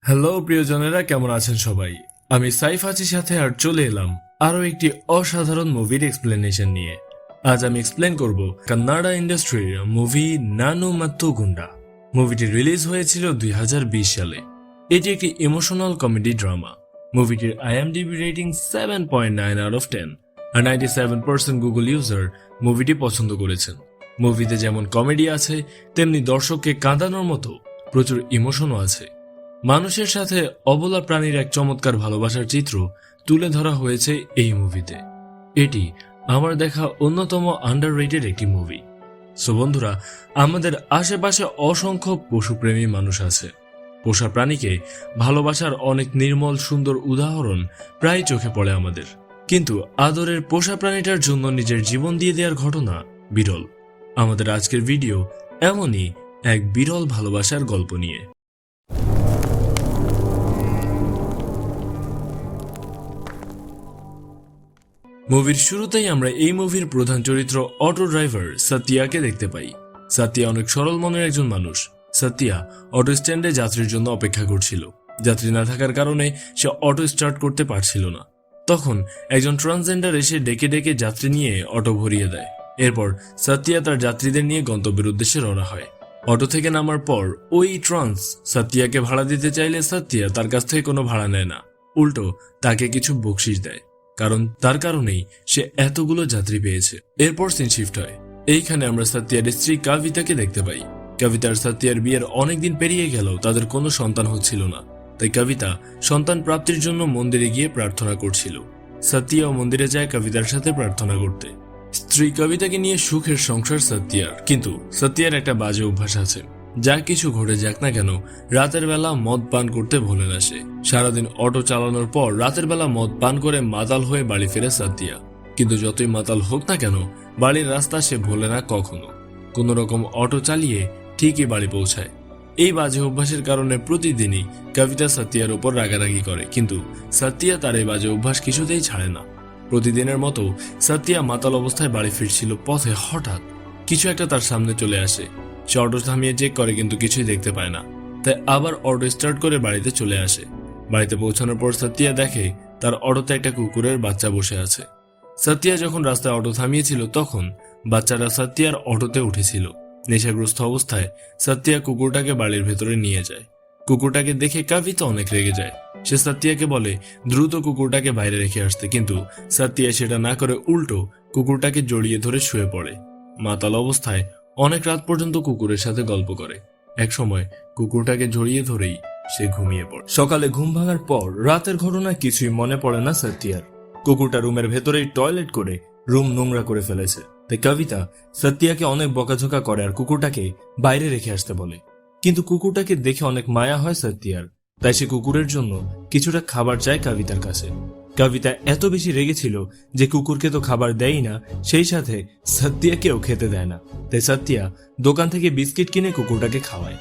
Hello প্রিয়জনেরা, কেমন আছেন সবাই? আমি সাইফ আছি সাথে, আর চলে এলাম আরো একটি অসাধারণ মুভির এক্সপ্লেনেশন নিয়ে। আজ আমি এক্সপ্লেন করব কান্নাডা ইন্ডাস্ট্রির মুভি নানু মাত্তু গুন্ডা। মুভিটি রিলিজ হয়েছিল 2020 সালে। এটি একটি ইমোশনাল কমেডি ড্রামা। মুভিটির IMDb রেটিং 7.9 আউট অফ 10 আর 97% গুগল ইউজার মুভিটি পছন্দ করেছেন। মুভিতে যেমন কমেডি আছে, তেমনি দর্শককে কাঁদানোর মতো প্রচুর ইমোশনও আছে। মানুষের সাথে অবলা প্রাণীর এক চমৎকার ভালোবাসার চিত্র তুলে ধরা হয়েছে এই মুভিতে। এটি আমার দেখা অন্যতম আন্ডাররেটেড একটি মুভি। সো বন্ধুরা, আমাদের আশেপাশে অসংখ্য পশুপ্রেমী মানুষ আছে। পোষা প্রাণীকে ভালোবাসার অনেক নির্মল সুন্দর উদাহরণ প্রায় চোখে পড়ে আমাদের, কিন্তু আদরের পোষা প্রাণীটার জন্য নিজের জীবন দিয়ে দেওয়ার ঘটনা বিরল। আমাদের আজকের ভিডিও এমনই এক বিরল ভালোবাসার গল্প নিয়ে। মুভির শুরুতেই আমরা এই মুভির প্রধান চরিত্র অটো ড্রাইভার সত্যিয়াকে দেখতে পাই। সত্যিয়া অনেক সরল মনের একজন মানুষ। সত্যিয়া অটো স্ট্যান্ডে যাত্রীর জন্য অপেক্ষা করছিল। যাত্রী না থাকার কারণে সে অটো স্টার্ট করতে পারছিল না। তখন একজন ট্রান্সজেন্ডার এসে ডেকে ডেকে যাত্রী নিয়ে অটো ভরিয়ে দেয়। এরপর সত্যিয়া তার যাত্রীদের নিয়ে গন্তব্যের উদ্দেশ্যে রওনা হয়। অটো থেকে নামার পর ওই ট্রান্স সত্যিয়াকে ভাড়া দিতে চাইলে সত্যিয়া তার কাছ থেকে কোনো ভাড়া নেয় না, উল্টো তাকে কিছু বকশিশ দেয়, কারণ তার কারণেই সে এতগুলো যাত্রী পেয়েছে। এরপর সিন শিফট হয়। এইখানে আমরা সত্যিয়ার স্ত্রী কাবিতাকে দেখতে পাই। কবিতার সত্যিয়ার বিয়ের অনেকদিন পেরিয়ে গেলেও তাদের কোনো সন্তান হচ্ছিল না, তাই কবিতা সন্তান প্রাপ্তির জন্য মন্দিরে গিয়ে প্রার্থনা করছিল। সত্যিয়াও মন্দিরে যায় কবিতার সাথে প্রার্থনা করতে। স্ত্রী কবিতাকে নিয়ে সুখের সংসার সত্যিয়ার, কিন্তু সত্যিয়ার একটা বাজে অভ্যাস আছে। যা কিছু ঘটে যাক না কেন, রাতের বেলা মদ পান করতে ভোলে না সে। সারাদিন অটো চালানোর পর রাতের বেলা মদ পান করে মাতাল হয়ে বাড়ি ফেরে সত্যিয়া। কিন্তু যতই মাতাল হোক না কেন, বাড়ির রাস্তা সে ভোলে না কখনো। কোনো রকম অটো চালিয়ে ঠিকই বাড়ি পৌঁছায়। এই বাজে অভ্যাসের কারণে প্রতিদিনই কবিতা সত্যিয়ার উপর রাগারাগি করে, কিন্তু সত্যিয়া তার এই বাজে অভ্যাস কিছুতেই ছাড়ে না। প্রতিদিনের মতো সত্যিয়া মাতাল অবস্থায় বাড়ি ফিরছিল। পথে হঠাৎ কিছু একটা তার সামনে চলে আসে। সে অটো থামিয়ে চেক করে, কিন্তু কিছুই দেখতে পায় না। তাই আবার অটো স্টার্ট করে বাড়িতে চলে আসে। বাড়িতে পৌঁছানোর পর সত্যিয়া দেখে তার অটোতে একটা কুকুরের বাচ্চা বসে আছে। সত্যিয়া যখন রাস্তায় অটো থামিয়েছিল, তখন বাচ্চারা সত্যিয়ার অটোতে উঠেছিল। নেশাগ্রস্ত অবস্থায় সত্যিয়া কুকুরটাকে বাড়ির ভেতরে নিয়ে যায়। কুকুরটাকে দেখে কবিতা অনেক রেগে যায়। সে সত্যিয়াকে বলে দ্রুত কুকুরটাকে বাইরে রেখে আসতে, কিন্তু সত্যিয়া সেটা না করে উল্টো কুকুরটাকে জড়িয়ে ধরে শুয়ে পড়ে। মাতাল অবস্থায় অনেক রাত পর্যন্ত কুকুরের সাথে গল্প করে। এক সময় কুকুরটাকে জড়িয়ে ধরেই সে ঘুমিয়ে পড়ে। সকালে ঘুম ভাঙার পর রাতের ঘটনা কিছুই মনে পড়ে না সত্যিয়ার। কুকুরটা রুমের ভেতরেই টয়লেট করে রুম নোংরা করে ফেলেছে। তাই কবিতা সত্যিয়াকে অনেক বকাঝোকা করে আর কুকুরটাকে বাইরে রেখে আসতে বলে। কিন্তু কুকুরটাকে দেখে অনেক মায়া হয় সত্যিয়ার, তাই সে কুকুরের জন্য কিছুটা খাবার চায় কবিতার কাছে। কবিতা এত বেশি রেগেছিল যে কুকুরকে তো খাবার দেয়ই না, সেই সাথে সত্যিয়াকেও খেতে দেয় না। তাই সত্যিয়া দোকান থেকে বিস্কিট কিনে কুকুরটাকে খাওয়ায়।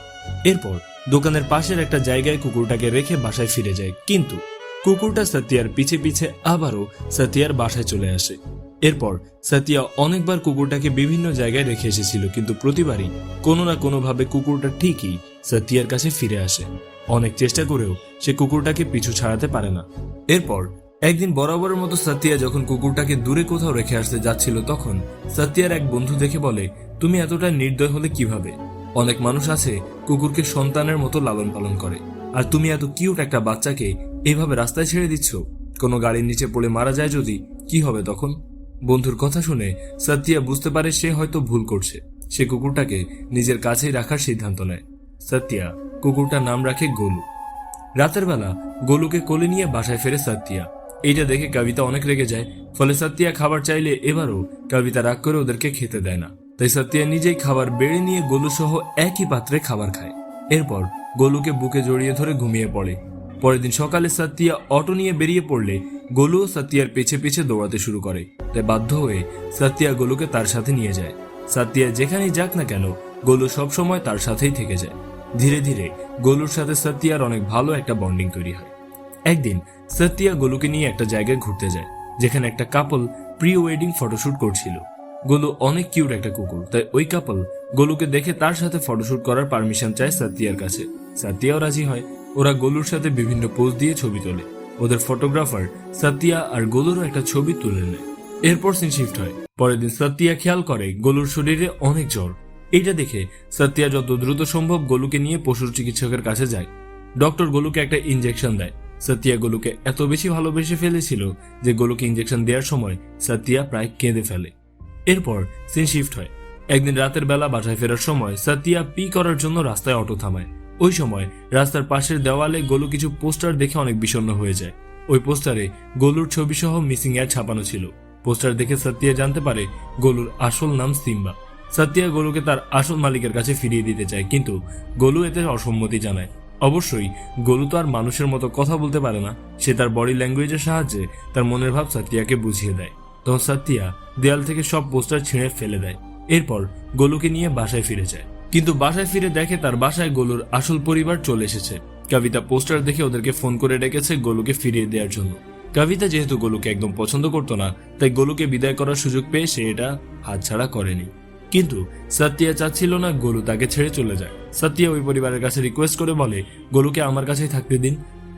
এরপর দোকানের পাশের একটা জায়গায় কুকুরটাকে রেখে বাসায় ফিরে যায়, কিন্তু কুকুরটা সত্যিয়ার পিছে পিছে আবারও সত্যিয়ার বাসায় চলে আসে। এরপর সত্যিয়া অনেকবার কুকুরটাকে বিভিন্ন জায়গায় রেখে এসেছিল, কিন্তু প্রতিবারই কোনো না কোনোভাবে কুকুরটা ঠিকই সত্যিয়ার কাছে ফিরে আসে। অনেক চেষ্টা করেও সে কুকুরটাকে পিছু ছাড়াতে পারে না। এরপর একদিন বরাবরের মতো সত্যিয়া যখন কুকুরটাকে দূরে কোথাও রেখে আসতে যাচ্ছিল, তখন সত্যিয়ার এক বন্ধু দেখে বলে, তুমি এতটা নির্দয় হলে কিভাবে? অনেক মানুষ আছে কুকুরকে সন্তানের মতো লালন পালন করে, আর তুমি এত কিউট একটা বাচ্চাকে এইভাবে রাস্তায় ছেড়ে দিচ্ছ। কোনো গাড়ির নিচে পড়ে মারা যায় যদি, কি হবে তখন? বন্ধুর কথা শুনে সত্যিয়া বুঝতে পারে সে হয়তো ভুল করছে। সে কুকুরটাকে নিজের কাছেই রাখার সিদ্ধান্ত নেয়। সত্যিয়া কুকুরটার নাম রাখে গোলু। রাতের বেলা গোলুকে কোলে নিয়ে বাসায় ফেরে সত্যিয়া। এইটা দেখে কবিতা অনেক রেগে যায়। ফলে সত্যিয়া খাবার চাইলে এবারও কবিতা রাগ করে ওদেরকে খেতে দেয় না। তাই সত্যিয়া নিজেই খাবার বেড়ে নিয়ে গোলু সহ একই পাত্রে খাবার খায়। এরপর গোলুকে বুকে জড়িয়ে ধরে ঘুমিয়ে পড়ে। পরের দিন সকালে সত্যিয়া অটো নিয়ে বেরিয়ে পড়লে গোলু সত্যিয়ার পেছে পেছে দৌড়াতে শুরু করে। তাই বাধ্য হয়ে সত্যিয়া গোলুকে তার সাথে নিয়ে যায়। সত্যিয়া যেখানেই যাক না কেন, গোলু সবসময় তার সাথেই থেকে যায়। ধীরে ধীরে গোলুর সাথে সত্যিয়ার অনেক ভালো একটা বন্ডিং তৈরি হয়। একদিন সত্যিয়া গোলুকে নিয়ে একটা জায়গায় ঘুরতে যায়, যেখানে একটা কাপল প্রি ওয়েডিং ফটোশুট করছিল। গোলু অনেক কিউট একটা কুকুর, তাই ওই কাপল গোলুকে দেখে তার সাথে ফটোশুট করার পারমিশন চায় সত্যিয়ার কাছে। সত্যিয়াও রাজি হয়। ওরা গোলুর সাথে বিভিন্ন পোজ দিয়ে ছবি তোলে। ওদের ফটোগ্রাফার সাতিয়া আর গোলুরও একটা ছবি তুলে নেয়। এরপর সিন শিফট হয়। পরের দিন সাতিয়া খেয়াল করে গোলুর শরীরে অনেক জ্বর। এইটা দেখে সাতিয়া যত দ্রুত সম্ভব গোলুকে নিয়ে পশুর চিকিৎসকের কাছে যায়। ডক্টর গোলুকে একটা ইনজেকশন দেয়। সাতিয়া গোলুকে এত বেশি ভালোবেসে ফেলেছিল যে গোলুকে ইনজেকশন দেওয়ার সময় সাতিয়া প্রায় কেঁদে ফেলে। এরপর সিন শিফট হয়। একদিন রাতের বেলা বাসায় ফেরার সময় সাতিয়া পি করার জন্য রাস্তায় অটো থামায়। ওই সময় রাস্তার পাশের দেওয়ালে গোলু কিছু পোস্টার দেখে অনেক বিষণ্ণ হয়ে যায়। ওই পোস্টারে গোলুর ছবি সহ মিসিং অ্যাড ছাপানো ছিল। পোস্টার দেখে সাতিয়া জানতে পারে গোলুর আসল নাম সিম্বা। সাতিয়া গোলুকে তার আসল মালিকের কাছে ফিরিয়ে দিতে চায়, কিন্তু গোলু এতে অসম্মতি জানায়। অবশ্যই গোলু তো আর মানুষের মতো কথা বলতে পারে না। সে তার বডি ল্যাঙ্গুয়েজের সাহায্যে তার মনের ভাব সাতিয়াকে বুঝিয়ে দেয়। তখন সাতিয়া দেয়াল থেকে সব পোস্টার ছিঁড়ে ফেলে দেয়। এরপর গোলুকে নিয়ে বাসায় ফিরে যায়, কিন্তু বাসায় ফিরে দেখে তার বাসায় গোলুর আসল পরিবার চলে এসেছে। কবিতা পোস্টার দেখে ওদেরকে ফোন করে ডেকেছে গোলুকে ফিরিয়ে দেওয়ার জন্য। কবিতা যেহেতু গোলুকে একদম পছন্দ করতো না, তাই গোলুকে বিদায় করার সুযোগ পেয়ে সে এটা হাতছাড়া করেনি। কিন্তু সাতিয়া চাচ্ছিল না গোলু তাকে ছেড়ে চলে যায়। সাতিয়া ওই পরিবারের কাছে রিকোয়েস্ট করে বলে, গোলুকে আমার কাছেই থাকতে দিন,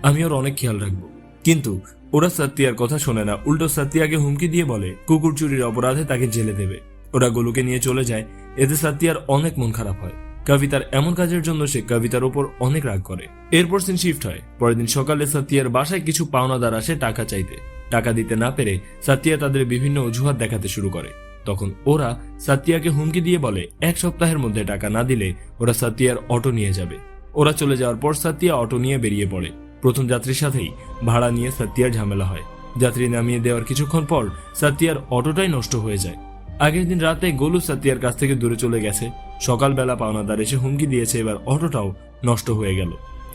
আমি ওর অনেক খেয়াল রাখবো। কিন্তু ওরা সাতিয়ার কথা শোনে না। উল্টো সাতিয়াকে হুমকি দিয়ে বলে কুকুর চুরির অপরাধে তাকে জেলে দেবে। ওরা গোলুকে নিয়ে চলে যায়। এতে সাতিয়ার অনেক মন খারাপ হয়। কবিতার এমন কাজের জন্য সে কবিতার উপর অনেক রাগ করে। এরপর সিন শিফট হয়। পরের দিন সকালে সাতিয়ার বাসায় কিছু পাওনাদার আসে টাকা চাইতে। টাকা দিতে না পেরে সাতিয়া তাদের বিভিন্ন অজুহাত দেখাতে শুরু করে। তখন ওরা সাতিয়াকে হুমকি দিয়ে বলে 1 সপ্তাহের মধ্যে টাকা না দিলে ওরা সাতিয়ার অটো নিয়ে যাবে। ওরা চলে যাওয়ার পর সাতিয়া অটো নিয়ে বেরিয়ে পড়ে। প্রথম যাত্রীর সাথেই ভাড়া নিয়ে সাতিয়ার ঝামেলা হয়। যাত্রী নামিয়ে দেওয়ার কিছুক্ষণ পর সাতিয়ার অটোটাই নষ্ট হয়ে যায়। আগের দিন রাতে গোলু সাতিয়ার কাছ থেকে দূরে চলে গেছে। সকালবেলা পাওনাদার এসে হুমকি দিয়েছে, এবার অটোটাও নষ্ট হয়ে গেল।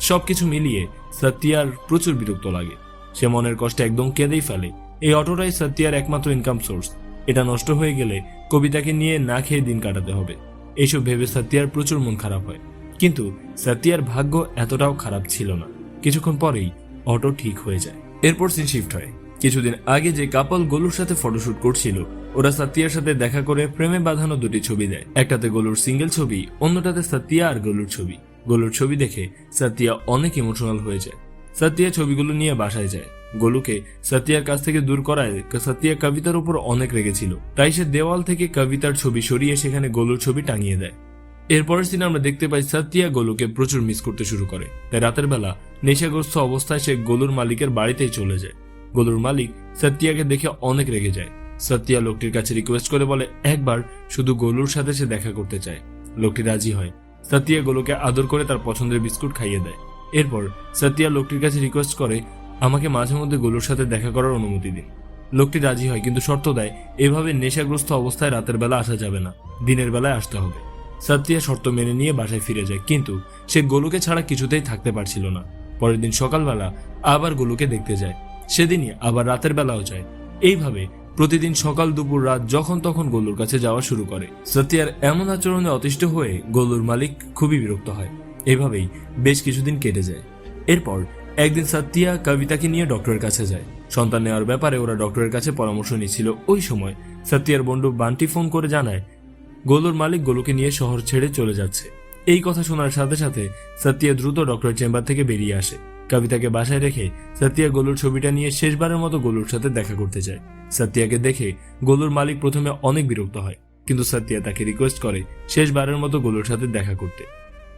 সবকিছু মিলিয়ে সাতিয়ার প্রচুর বিরক্ত লাগে। সে মনের কষ্টে একদম কেঁদেই ফেলে। এই অটোটাই সাতিয়ার একমাত্র ইনকাম সোর্স। এটা নষ্ট হয়ে গেলে কবিতাকে নিয়ে না খেয়ে দিন কাটাতে হবে। এইসব ভেবে সাতিয়ার প্রচুর মন খারাপ হয়। কিন্তু সাতিয়ার ভাগ্য এতটাও খারাপ ছিল না। কিছুক্ষণ পরেই অটো ঠিক হয়ে যায়। এরপর সিন শিফট হয়। কিছুদিন আগে যে কাপল গোলুর সাথে ফটোশুট করছিল, ওরা সাতিয়ার সাথে দেখা করে প্রেমে বাঁধানো দুটি ছবি দেয়। একটাতে গোলুর সিঙ্গেল ছবি, অন্যটাতে সাতিয়া আর গোলুর ছবি। গোলুর ছবি দেখে সাতিয়া অনেক ইমোশনাল হয়ে যায়। সাতিয়া ছবিগুলো নিয়ে বাসায় যায়। গোলুকে সাতিয়ার কাছ থেকে দূর করায় সাতিয়া কবিতার উপর অনেক রেগেছিল, তাই সে দেওয়াল থেকে কবিতার ছবি সরিয়ে সেখানে গোলুর ছবি টাঙিয়ে দেয়। এরপরের দিন আমরা দেখতে পাই সাতিয়া গোলুকে প্রচুর মিস করতে শুরু করে। তাই রাতের বেলা নেশাগ্রস্ত অবস্থায় সে গোলুর মালিকের বাড়িতেই চলে যায়। গোলুর মালিক সাতিয়াকে দেখে অনেক রেগে যায়। সাতিয়া লোকটির কাছে রিকোয়েস্ট করে বলে একবার শুধু গোলুর সাথে সে দেখা করতে চায়। লোকটি রাজি হয়। সাতিয়া গোলুকে আদর করে তার পছন্দের বিস্কুট খাইয়ে দেয়। এরপর সাতিয়া লোকটির কাছে রিকোয়েস্ট করে আমাকে মাঝে মধ্যে গোলুর সাথে দেখা করার অনুমতি দিন। লোকটি রাজি হয়, কিন্তু শর্ত দেয় এভাবে নেশাগ্রস্ত অবস্থায় রাতের বেলা আসা যাবে না, দিনের বেলায় আসতে হবে। সাতিয়া শর্ত মেনে নিয়ে বাসায় ফিরে যায়, কিন্তু সে গোলুকে ছাড়া কিছুতেই থাকতে পারছিল না। পরের দিন সকালবেলা আবার গোলুকে দেখতে যায়। সেদিনই আবার রাতের বেলাও যায়। এইভাবে প্রতিদিন সকাল দুপুর রাত যখন তখন গোলুর কাছে যাওয়া শুরু করে। সাতিয়ার এমন আচরণে অতিষ্ঠ হয়ে গোলুর মালিক খুবই বিরক্ত হয়। এভাবেই বেশ কিছুদিন কেটে যায়। এরপর একদিন সাতিয়া কবিতাকে নিয়ে ডক্টরের কাছে যায়। সন্তান নেওয়ার ব্যাপারে ওরা ডক্টরের কাছে পরামর্শ নিচ্ছিল। ওই সময় সাতিয়ার বন্ধু বান্টি ফোন করে জানায় গোলুর মালিক গোলুকে নিয়ে শহর ছেড়ে চলে যাচ্ছে। এই কথা শোনার সাথে সাথে সাতিয়া দ্রুত ডক্টরের চেম্বার থেকে বেরিয়ে আসে। কবিতাকে বাসায় রেখে সাতিয়া গোলুর ছবিটা নিয়ে শেষবারের মতো গোলুর সাথে দেখা করতে যায়। সাতিয়াকে দেখে গোলুর মালিক প্রথমে অনেক বিরক্ত হয়, কিন্তু সাতিয়া তাকে রিকোয়েস্ট করে শেষবারের মতো গোলুর সাথে দেখা করতে।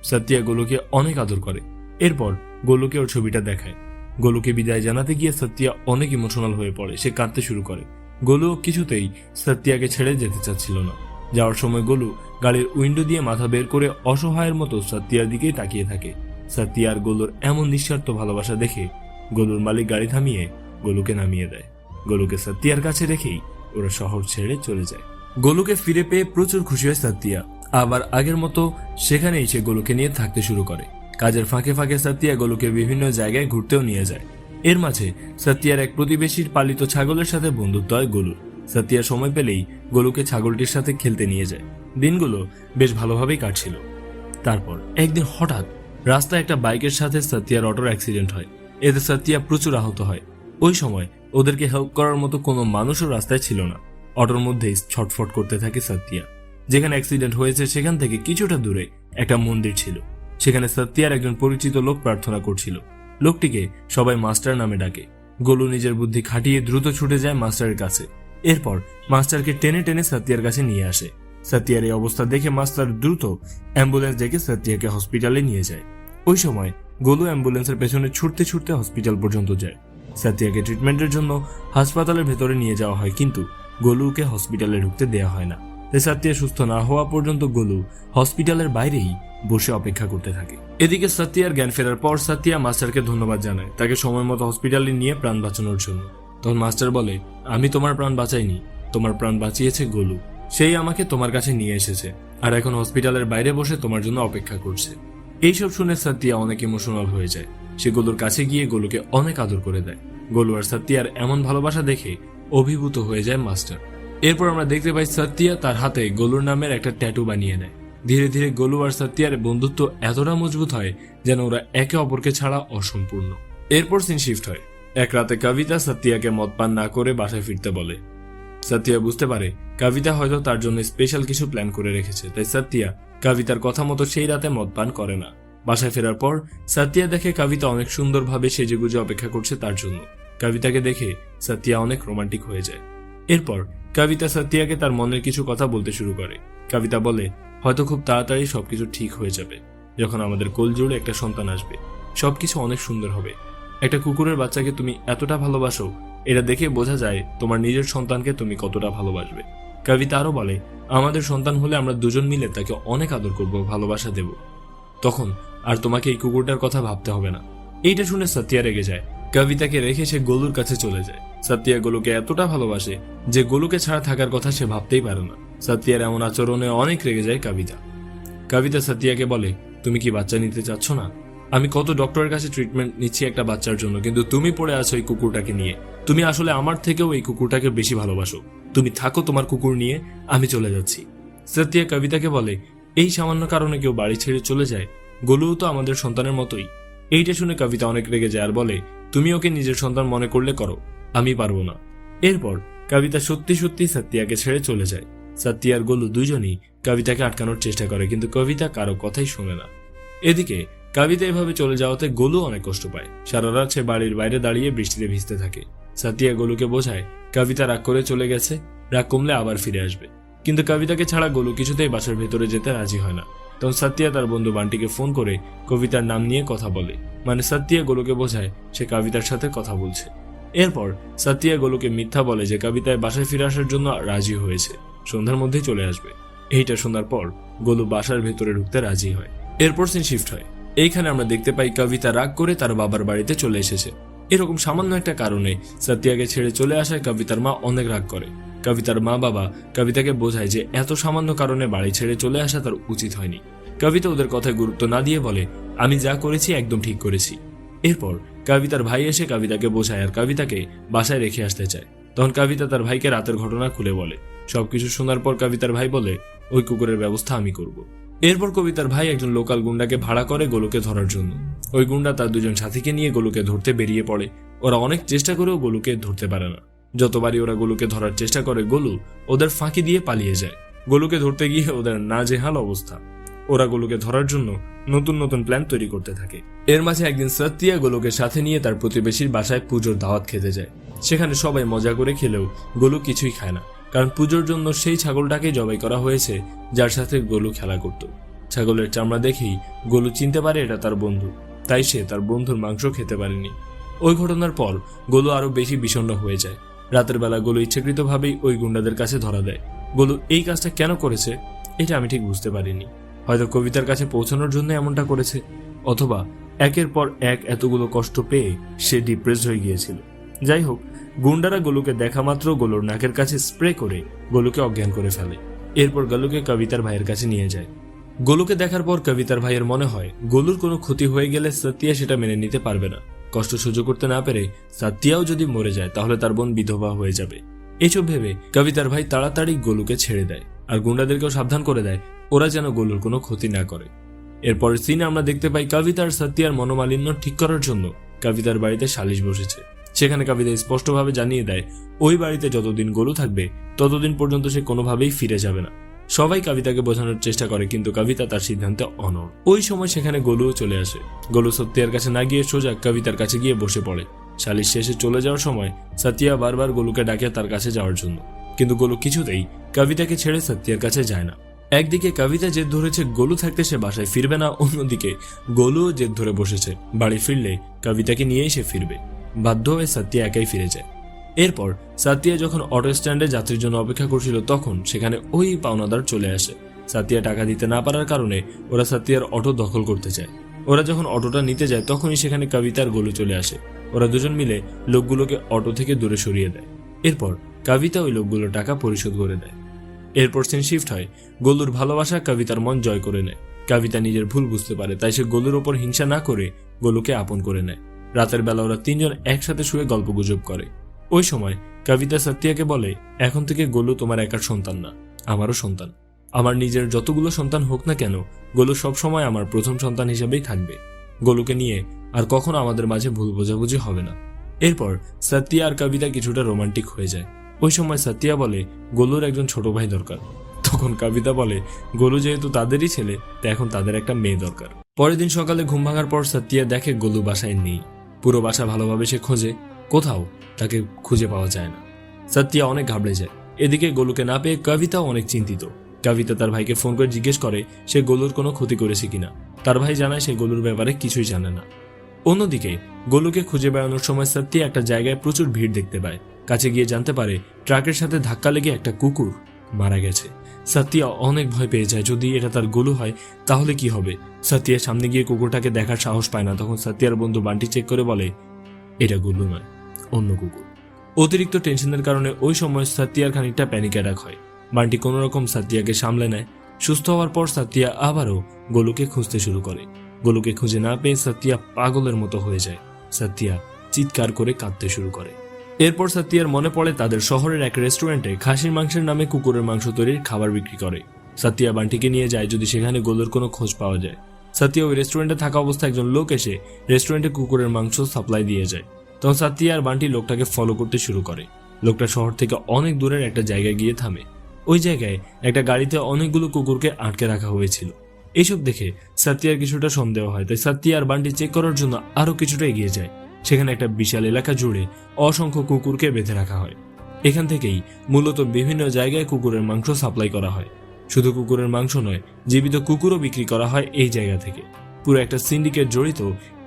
সাতিয়া গোলুকে অনেক আদর করে। এরপর গোলুকে ওর ছবিটা দেখায়। গোলুকে বিদায় জানাতে গিয়ে সাতিয়া অনেক ইমোশনাল হয়ে পড়ে। সে কাঁদতে শুরু করে। গোলু কিছুতেই সাতিয়াকে ছেড়ে যেতে চাচ্ছিল না। যাওয়ার সময় গোলু গাড়ির উইন্ডো দিয়ে মাথা বের করে অসহায়ের মতো সাতিয়ার দিকেই তাকিয়ে থাকে। সাতিয়া আর গোলুর এমন নিঃস্বার্থ ভালোবাসা দেখে গোলুর মালিক গাড়ি থামিয়ে গোলুকে নামিয়ে দেয়। গোলুকে সাতিয়ার কাছে রেখেই ওরা শহর ছেড়ে চলে যায়। গোলুকে ফিরে পেয়ে প্রচুর খুশি হয় সাতিয়া। আবার আগের মতো সেখানেই সে গোলুকে নিয়ে থাকতে শুরু করে। কাজের ফাঁকে ফাঁকে সাতিয়া গোলুকে বিভিন্ন জায়গায় ঘুরতেও নিয়ে যায়। এর মাঝে সাতিয়ার এক প্রতিবেশীর পালিত ছাগলের সাথে বন্ধুত্ব হয় গোলুর। সাতিয়া সময় পেলেই গোলুকে ছাগলটির সাথে খেলতে নিয়ে যায়। দিনগুলো বেশ ভালোভাবেই কাটছিল। তারপর একদিন হঠাৎ রাস্তায় একটা বাইকের সাথে সাতিয়ার অটোর অ্যাক্সিডেন্ট হয়। এতে সাতিয়া প্রচুর আহত হয়। ওই সময় ওদেরকে হেল্প করার মতো কোনো মানুষও রাস্তায় ছিল না। অটোর মধ্যেই ছটফট করতে থাকে সাতিয়া। যেখানে অ্যাক্সিডেন্ট হয়েছে সেখান থেকে কিছুটা দূরে একটা মন্দির ছিল। সেখানে সত্যিয়ার একজন পরিচিত লোক প্রার্থনা করছিল। লোকটিকে সবাই মাস্টার নামে ডাকে। গোলু নিজের বুদ্ধি খাটিয়ে দ্রুত ছুটে যায় মাস্টারের কাছে। এরপর মাস্টারকে টেনে টেনে সত্যিয়ার কাছে নিয়ে আসে। সত্যিয়ার এই অবস্থা দেখে মাস্টার দ্রুত অ্যাম্বুলেন্স ডেকে সত্যিয়াকে হসপিটালে নিয়ে যায়। ওই সময় গোলু অ্যাম্বুলেন্সের পেছনে ছুটতে ছুটতে হসপিটাল পর্যন্ত যায়। সত্যিয়াকে ট্রিটমেন্টের জন্য হাসপাতালের ভেতরে নিয়ে যাওয়া হয়, কিন্তু গোলুকে হসপিটালে ঢুকতে দেওয়া হয় না। তাই সত্যিয়া সুস্থ না হওয়া পর্যন্ত গোলু হসপিটালের বাইরেই বসে অপেক্ষা করতে থাকে। এদিকে সত্যিয়ার জ্ঞান ফেরার পর সত্যিয়া মাস্টারকে ধন্যবাদ জানায় তাকে সময় মতো হসপিটালে নিয়ে প্রাণ বাঁচানোর জন্য। তখন মাস্টার বলে, আমি তোমার প্রাণ বাঁচাইনি, তোমার প্রাণ বাঁচিয়েছে গোলু। সেই আমাকে তোমার কাছে নিয়ে এসেছে আর এখন হসপিটালের বাইরে বসে তোমার জন্য অপেক্ষা করছে। এইসব শুনে সত্যিয়া অনেক ইমোশনাল হয়ে যায়। সে গোলুর কাছে গিয়ে গোলুকে অনেক আদর করে দেয়। গোলু আর সত্যিয়ার এমন ভালোবাসা দেখে অভিভূত হয়ে যায় মাস্টার। এরপর আমরা দেখতে পাই সত্যিয়া তার হাতে গোলুর নামের একটা ট্যাটু বানিয়ে নেয়। ধীরে ধীরে গোলু আর সত্যিয়ার বন্ধুত্ব এতটা মজবুত হয় যেন ওরা একে অপরকে ছাড়া অসম্পূর্ণ। এরপর সিন শিফট হয়। এক রাতে কবিতা সত্যিয়াকে মদ পান না করে বাসায় ফিরতে বলে। সত্যিয়া বুঝতে পারে কবিতা হয়তো তার জন্য স্পেশাল কিছু প্ল্যান করে রেখেছে, তাই সত্যিয়া কবিতার কথা মতো সেই রাতে মদ পান করে না। বাসায় ফেরার পর সত্যিয়া দেখে কবিতা অনেক সুন্দরভাবে সেজেগুজে অপেক্ষা করছে তার জন্য। কবিতাকে দেখে সত্যিয়া অনেক রোমান্টিক হয়ে যায়। এরপর কবিতা সত্যিয়াকে তার মনের কিছু কথা বলতে শুরু করে। কবিতা বলে, হয়তো খুব তাড়াতাড়ি সবকিছু ঠিক হয়ে যাবে। যখন আমাদের কোল জুড়ে একটা সন্তান আসবে সবকিছু অনেক সুন্দর হবে। একটা কুকুরের বাচ্চাকে তুমি এতটা ভালোবাসো, এটা দেখে বোঝা যায় তোমার নিজের সন্তানকে তুমি কতটা ভালোবাসবে। কবিতা আরো বলে, আমাদের সন্তান হলে আমরা দুজন মিলে তাকে অনেক আদর করব, ভালোবাসা দেব। তখন আর তোমাকে এই কুকুরটার কথা ভাবতে হবে না। এইটা শুনে সত্যিয়া রেগে যায়। কবিতাকে রেখে সে গোলুর কাছে চলে যায়। সত্যিয়া গোলুকে এতটা ভালোবাসে যে গোলুকে ছাড়া থাকার কথা সে ভাবতেই পারে না। সত্যিয়ার এমন আচরণে অনেক রেগে যায় কবিতা। কবিতা সত্যিয়াকে বলে, তুমি কি বাচ্চা নিতে চাচ্ছ না? আমি কত ডক্টরের কাছে ট্রিটমেন্ট নিচ্ছি একটা বাচ্চার জন্য, কিন্তু তুমি পড়ে আছো এই কুকুরটাকে নিয়ে। তুমি আসলে আমার থেকেও এই কুকুরটাকে বেশি ভালোবাসো। তুমি থাকো তোমার কুকুর নিয়ে, আমি চলে যাচ্ছি। সত্যিয়া কবিতাকে বলে, এই সামান্য কারণে কেউ বাড়ি ছেড়ে চলে যায়? গোলুও তো আমাদের সন্তানের মতোই। এইটা শুনে কবিতা অনেক রেগে যায় আর বলে, তুমি ওকে নিজের সন্তান মনে করলে করো, আমি পারবো না। এরপর কবিতা সত্যি সত্যি সত্যিয়াকে ছেড়ে চলে যায়। সত্যি আর গোলু দুজনই কবিতাকে আটকানোর চেষ্টা করে, কিন্তু কবিতা কারো কথাই শোনে না। এদিকে কবিতা এভাবে চলে যাওয়াতে গোলু অনেক কষ্ট পায়। সারা রাত সে বাড়ির বাইরে দাঁড়িয়ে বৃষ্টিতে ভিজতে থাকে। সত্যিয়া গোলুকে বোঝায় কবিতা রাগ করে চলে গেছে, রাগ কমলে আবার ফিরে আসবে। কিন্তু কবিতাকে ছাড়া গোলু কিছুতেই বাসার ভেতরে যেতে রাজি হয় না। তখন সত্যিয়া তার বন্ধু বান্টিকে ফোন করে কবিতার নাম নিয়ে কথা বলে, মানে সত্যিয়া গোলুকে বোঝায় সে কবিতার সাথে কথা বলছে। এরপর সত্যিয়া গোলুকে মিথ্যা বলে যে কবিতায় বাসায় ফিরে আসার জন্য রাজি হয়েছে, সন্ধ্যার মধ্যেই চলে আসবে। এইটা শোনার পর গোলু বাসার ভেতরে ঢুকতে রাজি হয়। এরপর সিন শিফট হয়। এইখানে আমরা দেখতে পাই কবিতা রাগ করে তার বাবার বাড়িতে চলে এসেছে। এরকম সামান্য একটা কারণে সত্যিয়াকে ছেড়ে চলে আসায় কবিতার মা অনেক রাগ করে। কবিতার মা বাবা কবিতাকে বোঝায় যে এত সামান্য কারণে বাড়ি ছেড়ে চলে আসা তার উচিত হয়নি। কবিতা ওদের কথায় গুরুত্ব না দিয়ে বলে, আমি যা করেছি একদম ঠিক করেছি। এরপর কবিতার ভাই এসে কবিতাকে বোঝায় আর কবিতাকে বাসায় রেখে আসতে চায়। তখন কবিতা তার ভাইকে রাতের ঘটনা খুলে বলে। সবকিছু শোনার পর কবিতার ভাই বলে, ওই কুকুরের ব্যবস্থা আমি করব। এরপর কবিতার ভাই একজন লোকাল গুন্ডাকে ভাড়া করে গোলুকে ধরার জন্য। ওই গুন্ডা তার দুজন সাথীকে নিয়ে গোলুকে ধরতে বেরিয়ে পড়ে। ওরা অনেক চেষ্টা করেও গোলুকে ধরতে পারে না। যতবারই ওরা গোলুকে ধরার চেষ্টা করে গোলু ওদের ফাঁকি দিয়ে পালিয়ে যায়। গোলুকে ধরতে গিয়ে ওদের নাজেহাল অবস্থা। ওরা গোলুকে ধরার জন্য নতুন নতুন প্ল্যান তৈরি করতে থাকে। এর মাঝে একদিন সত্যিয়া গোলুকে সাথে নিয়ে তার প্রতিবেশীর বাসায় পুজোর দাওয়াত খেতে যায়। সেখানে সবাই মজা করে খেলেও গোলু কিছুই খায় না, কারণ পুজোর জন্য সেই ছাগলটাকে জবাই করা হয়েছে যার সাথে গোলু খেলা করত। ছাগলের চামড়া দেখেই গোলু চিনতে পারে এটা তার বন্ধু, তাই সে তার বন্ধুর মাংস খেতে পারেনি। ওই ঘটনার পর গোলু আরো বেশি বিষণ্ণ হয়ে যায়। রাতের বেলা গোলু ইচ্ছাকৃতভাবেই ওই গুন্ডাদের কাছে ধরা দেয়। গোলু এই কাজটা কেন করেছে এটা আমি ঠিক বুঝতে পারিনি। হয়তো কবিতার কাছে পৌঁছানোর জন্য এমনটা করেছে, অথবা একের পর এক এতগুলো কষ্ট পেয়ে সে ডিপ্রেসড হয়ে গিয়েছিল। যাই হোক, গুন্ডারা গোলুকে দেখা মাত্র গোলুর নাকের কাছে স্প্রে করে গোলুকে অজ্ঞান করে ফেলে। এরপর গোলুকে কবিতার ভাইয়ের কাছে নিয়ে যায়। গোলুকে দেখার পর কবিতার ভাইয়ের মনে হয় গোলুর কোনো ক্ষতি হয়ে গেলে সত্যিয়া সেটা মেনে নিতে পারবে না। কষ্ট সহ্য করতে না পেরে সত্যিয়াও যদি মরে যায় তাহলে তার বোন বিধবা হয়ে যাবে। এইসব ভেবে কবিতার ভাই তাড়াতাড়ি গোলুকে ছেড়ে দেয় আর গুন্ডাদেরকেও সাবধান করে দেয় ওরা যেন গোলুর কোনো ক্ষতি না করে। এরপরের সিনে আমরা দেখতে পাই কবিতা আর সত্যিয়ার মনোমালিন্য ঠিক করার জন্য কবিতার বাড়িতে সালিশ বসেছে। সেখানে কবিতা স্পষ্টভাবে জানিয়ে দেয় ওই বাড়িতে যতদিন গোলু থাকবে ততদিন পর্যন্ত সে কোনোভাবেই ফিরে যাবে না। সবাই কবিতাকে বোঝানোর চেষ্টা করে, কিন্তু কবিতা তার সিদ্ধান্তে অনড়। ওই সময় সেখানে গোলুও চলে আসে। গোলু সত্যিয়ার কাছে না গিয়ে সোজা কবিতার কাছে গিয়ে বসে পড়ে। সালিশ শেষে চলে যাওয়ার সময় সত্যিয়া বারবার গোলুকে ডাকে তার কাছে যাওয়ার জন্য, কিন্তু গোলু কিছুতেই কবিতাকে ছেড়ে সত্যিয়ার কাছে যায় না। একদিকে কবিতা জেদ ধরেছে গোলু থাকতে সে বাসায় ফিরবে না, অন্যদিকে গোলুও জেদ ধরে বসেছে বাড়ি ফিরলে কবিতাকে নিয়েই সে ফিরবে। বাধ্য হয়ে সত্যিয়া একাই ফিরে যায়। এরপর সাতিয়া যখন অটো স্ট্যান্ডে যাত্রীর জন্য অপেক্ষা করছিল তখন সেখানে ওই পাওনাদার চলে আসে। সাতিয়া টাকা দিতে না পারার কারণে ওরা সাতিয়ার অটো দখল করতে চায়। ওরা যখন অটোটা নিতে যায় তখনই সেখানে কবিতা আর গোলু চলে আসে। ওরা দুজন মিলে লোকগুলোকে অটো থেকে দূরে সরিয়ে দেয়। এরপর কবিতা ওই লোকগুলোর টাকা পরিশোধ করে দেয়। এরপর সিন শিফট হয়। গোলুর ভালোবাসা কবিতার মন জয় করে নেয়। কবিতা নিজের ভুল বুঝতে পারে, তাই সে গোলুর ওপর হিংসা না করে গোলুকে আপন করে নেয়। রাতের বেলা ওরা তিনজন একসাথে শুয়ে গল্পগুজব করে। ওই সময় কবিতা সত্যিয়াকে বলে, এখন থেকে গোলু তোমার একার সন্তান না, আমারও সন্তান। আমার নিজের যতগুলো সন্তান হোক না কেন, গোলু সবসময় আমার প্রথম সন্তান হিসেবেই থাকবে। গোলুকে নিয়ে আর কখনো আমাদের মাঝে ভুল বোঝাবুঝি হবে না। এরপর সত্যিয়া আর কবিতা কিছুটা রোমান্টিক হয়ে যায়। ওই সময় সত্যিয়া বলে গোলুর একজন ছোট ভাই দরকার। তখন কবিতা বলে গোলু যেহেতু তাদেরই ছেলে, তাই এখন তাদের একটা মেয়ে দরকার। পরের দিন সকালে ঘুম ভাঙার পর সত্যিয়া দেখে গোলু বাসায় নেই। পুরো বাসা ভালোভাবে সে খোঁজে, কোথাও তাকে খুঁজে পাওয়া যায় না। সত্যিয়া অনেক ঘাবড়ে যায়। এদিকে গোলুকে না পেয়ে কবিতাও অনেক চিন্তিত। কবিতা তার ভাইকে ফোন করে জিজ্ঞেস করে সে গোলুর কোনো ক্ষতি করেছে কিনা। তার ভাই জানায় সে গোলুর ব্যাপারে কিছুই জানে না। অন্যদিকে গোলুকে খুঁজে বেড়ানোর সময় সত্যি একটা জায়গায় প্রচুর ভিড় দেখতে পায়। কাছে গিয়ে জানতে পারে ট্রাকের সাথে ধাক্কা লেগে একটা কুকুর মারা গেছে। সত্যিয়া অনেক ভয় পেয়ে যায়, যদি এটা তার গোলু হয় তাহলে কি হবে। সত্যিয়া সামনে গিয়ে কুকুরটাকে দেখার সাহস পায় না। তখন সত্যিয়ার বন্ধু বান্টি চেক করে বলে এটা গোলু নয়, অন্য কুকুর। অতিরিক্ত টেনশনের কারণে ওই সময় সত্যিয়ার খানিকটা প্যানিক অ্যাটাক হয়। বান্টি কোনো রকম সত্যিয়াকে সামলে নেয়। সুস্থ হওয়ার পর সত্যিয়া আবারও গোলুকে খুঁজতে শুরু করে। গোলুকে খুঁজে না পেয়ে সত্যিয়া পাগলের মতো হয়ে যায়। সত্যিয়া চিৎকার করে কাঁদতে শুরু করে। এরপর সত্যিয়ার মনে পড়ে তাদের শহরের এক রেস্টুরেন্টে খাসির মাংসের নামে কুকুরের মাংস তৈরির খাবার বিক্রি করে। সত্যিয়া বান্টিকে নিয়ে যায় যদি সেখানে গোলুর কোনো খোঁজ পাওয়া যায়। সত্যিয়া ওই রেস্টুরেন্টে থাকা অবস্থায় একজন লোক এসে রেস্টুরেন্টে কুকুরের মাংস সাপ্লাই দিয়ে যায়। তখন সত্যিয়া আর বান্টি লোকটাকে ফলো করতে শুরু করে। লোকটা শহর থেকে অনেক দূরের একটা জায়গায় গিয়ে থামে। ওই জায়গায় একটা গাড়িতে অনেকগুলো কুকুরকে আটকে রাখা হয়েছিল। এইসব দেখে সত্যিয়ার কিছুটা সন্দেহ হয়, তাই সত্যিয়া আর বান্টি চেক করার জন্য আরো কিছুটা এগিয়ে যায়। সেখানে একটা বিশাল এলাকা জুড়ে অসংখ্য কুকুরকে বেঁধে রাখা হয়। এখান থেকেই মূলত বিভিন্ন জায়গায় কুকুরের মাংস সাপ্লাই করা হয়। শুধু কুকুরের মাংস নয়, জীবিত কুকুরও বিক্রি করা হয় এই জায়গা থেকে। পুরো একটা সিন্ডিকেট জড়িত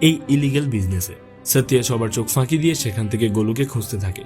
এই ইলিগেল বিজনেসে। সত্যিয়া সবার চোখ ফাঁকি দিয়ে সেখান থেকে গোলুকে খুঁজতে থাকে।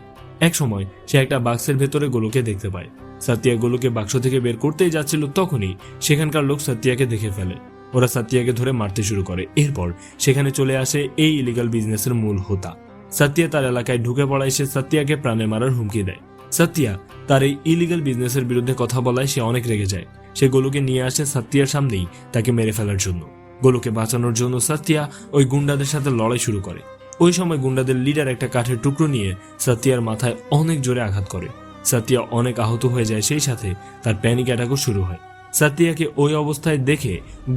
এক সময় সে একটা বাক্সের ভেতরে গোলুকে দেখতে পায়। সত্যিয়া গোলুকে বাক্স থেকে বের করতেই যাচ্ছিল, তখনই সেখানকার লোক সত্যিয়াকে দেখে ফেলে। ওরা সত্যিয়াকে ধরে মারতে শুরু করে। এরপর সেখানে চলে আসে এই ইলিগাল বিজনেসের মূল হোতা। সত্যিয়া তার এলাকায় ঢুকে পড়ায় সে সত্যিয়াকে প্রাণে মারার হুমকি দেয়। সত্যিয়া তার এই ইলিগাল বিজনেসের বিরুদ্ধে কথা বলায় সে অনেক রেগে যায়। সে গোলুকে নিয়ে আসে সত্যিয়ার সামনেই তাকে মেরে ফেলার জন্য। গোলুকে বাঁচানোর জন্য সত্যিয়া ওই গুন্ডাদের সাথে লড়াই শুরু করে। ওই সময় গুন্ডাদের লিডার একটা কাঠের টুকরো নিয়ে সত্যিয়ার মাথায় অনেক জোরে আঘাত করে। সত্যিয়া অনেক আহত হয়ে যায়, সেই সাথে তার প্যানিক অ্যাটাকও শুরু হয়। সত্যিয়াকে ওই অবস্থায় দেখে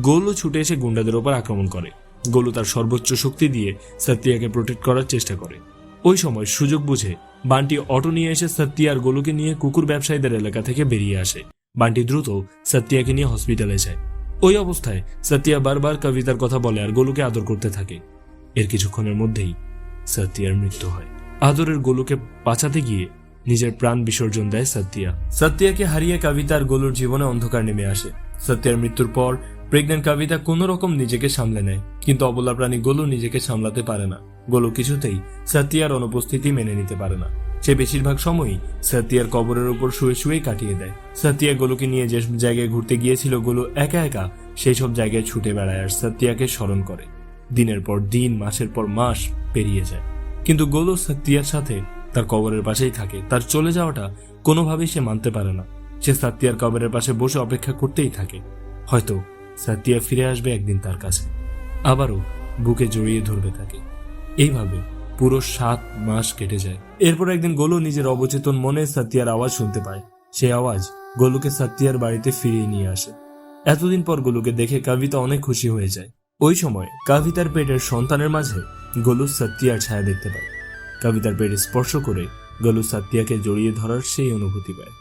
গোলু ছুটে এসে গুন্ডাদের ওপর আক্রমণ করে। গোলু তার সর্বোচ্চ শক্তি দিয়ে সত্যিয়াকে প্রোটেক্ট করার চেষ্টা করে। ওই সময় সুযোগ বুঝে বান্টি অটো নিয়ে এসে সত্যিয়া আর গোলুকে নিয়ে কুকুর ব্যবসায়ীদের এলাকা থেকে বেরিয়ে আসে। বান্টি দ্রুত সত্যিয়াকে নিয়ে হসপিটালে যায়। ওই অবস্থায় সত্যিয়া বারবার কবিতার কথা বলে আর গোলুকে আদর করতে থাকে। এর কিছুক্ষণের মধ্যেই সত্যিয়ার মৃত্যু হয়। আদরের গোলুকে বাঁচাতে গিয়ে নিজের প্রাণ বিসর্জন দেয় সত্যিয়া। সত্যিয়াকে হারিয়ে কবিতার গোলুর জীবনে অন্ধকার নেমে আসে। সত্যিয়ার মৃত্যুর পর প্রেগন্যান্ট কবিতা কোন রকম নিজেকে সামলে নেয়, কিন্তু অবলা প্রাণী গোলু নিজেকে সামলাতে পারে না। গোলু কিছুতেই সত্যিয়ার অনুপস্থিতি মেনে নিতে পারে না। সে বেশিরভাগ সময়ই সত্যিয়ার কবরের উপর শুয়ে শুয়েই কাটিয়ে দেয়। সত্যিয়া গোলুকে নিয়ে যে জায়গায় ঘুরতে গিয়েছিল, গোলু একা একা সেই সব জায়গায় ছুটে বেড়ায় আর সত্যিয়াকে স্মরণ করে। দিনের পর দিন, মাসের পর মাস পেরিয়ে যায়, কিন্তু গোলু সত্যিয়ার সাথে তার কবরের পাশেই থাকে। তার চলে যাওয়াটা কোনোভাবেই সে মানতে পারে না। সে সত্যিয়ার কবরের পাশে বসে অপেক্ষা করতেই থাকে, হয়তো সত্যিয়া ফিরে আসবে একদিন তার কাছে, আবারও বুকে জড়িয়ে ধরবে তাকে। এইভাবে পুরো 7 মাস কেটে যায়। এরপর একদিন গোলু নিজের অবচেতন মনে সত্যিয়ার আওয়াজ শুনতে পায়। সেই আওয়াজ গোলুকে সত্যিয়ার বাড়িতে ফিরিয়ে নিয়ে আসে। এতদিন পর গোলুকে দেখে কবিতা অনেক খুশি হয়ে যায়। ওই সময় কবিতার পেটের সন্তানের মাঝে গোলু সত্যিয়ার ছায়া দেখতে পায়। কবিতার পেটে স্পর্শ করে গোলু সত্যিয়াকে জড়িয়ে ধরার সেই অনুভূতি পায়।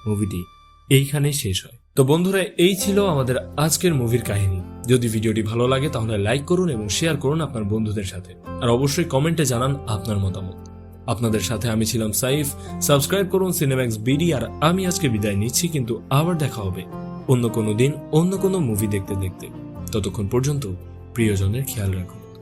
মুভিটি এইখানেই শেষ হয়। তো বন্ধুরা, এই ছিল আমাদের আজকের মুভির কাহিনী। যদি ভিডিওটি ভালো লাগে তাহলে লাইক করুন এবং শেয়ার করুন আপনার বন্ধুদের সাথে, আর অবশ্যই কমেন্টে জানান আপনার মতামত। আপনাদের সাথে আমি ছিলাম সাইফ। সাবস্ক্রাইব করুন সিনেম্যাক্স বিডি। আর আমি আজকে বিদায় নিচ্ছি, কিন্তু আবার দেখা হবে অন্য কোনো দিন অন্য কোনো মুভি দেখতে দেখতে। ততক্ষণ পর্যন্ত প্রিয়জনের খেয়াল রাখুন।